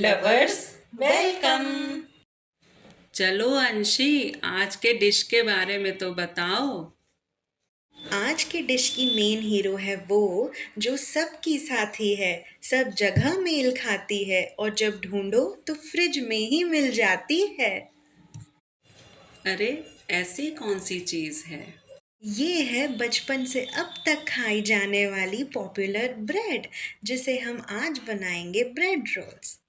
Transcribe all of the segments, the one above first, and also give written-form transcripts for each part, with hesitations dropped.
Lovers welcome. चलो अंशी, आज के डिश के बारे में तो बताओ। आज की डिश की मेन हीरो है वो जो सबकी साथी है, सब जगह मेल खाती है और जब ढूंढो तो फ्रिज में ही मिल जाती है। अरे, ऐसी कौन सी चीज है? ये है बचपन से अब तक खाई जाने वाली पॉपुलर ब्रेड, जिसे हम आज बनाएंगे ब्रेड रोल्स।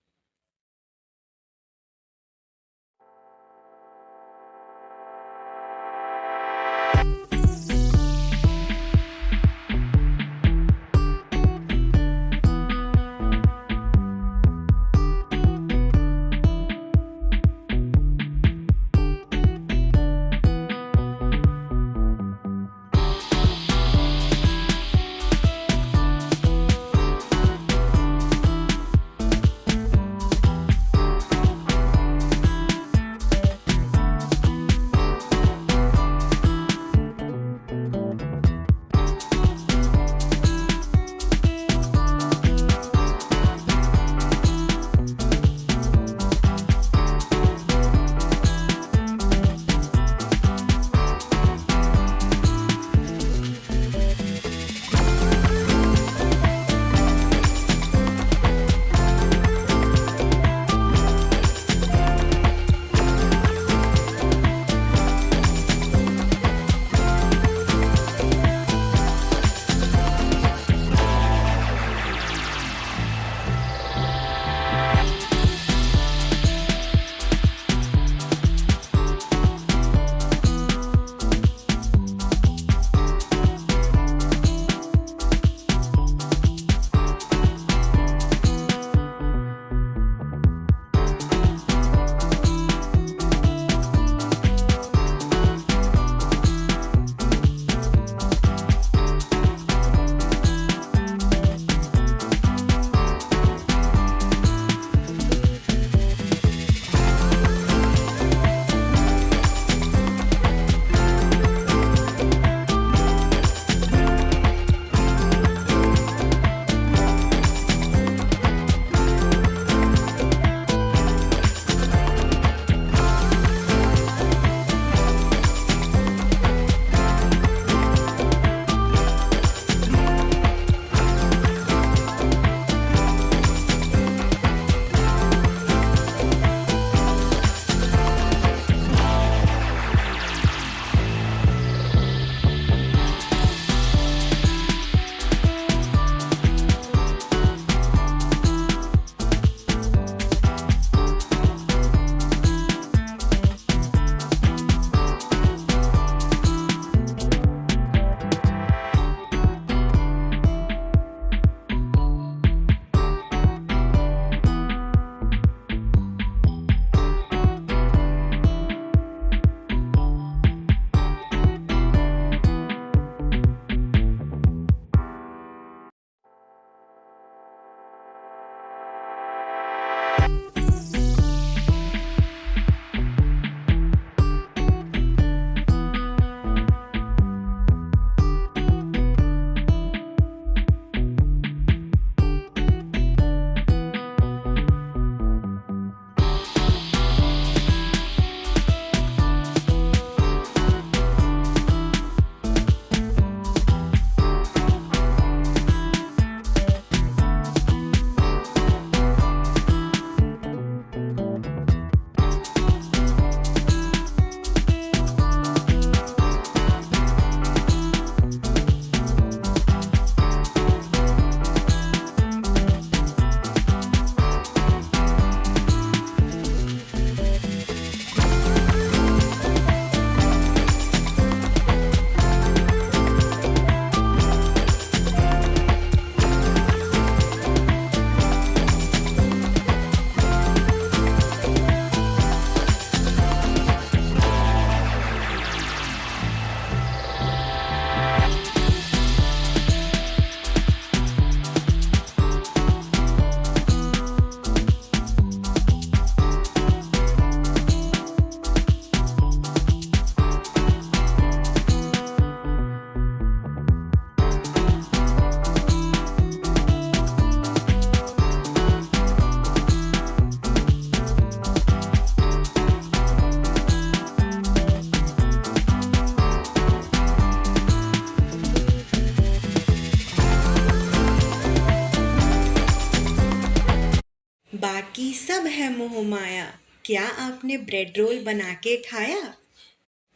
बाकी सब है मोह माया। क्या आपने ब्रेड रोल बना के खाया?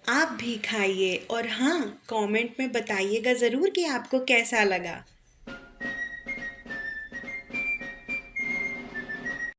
आप भी खाइए और हाँ, कमेंट में बताइएगा ज़रूर कि आपको कैसा लगा।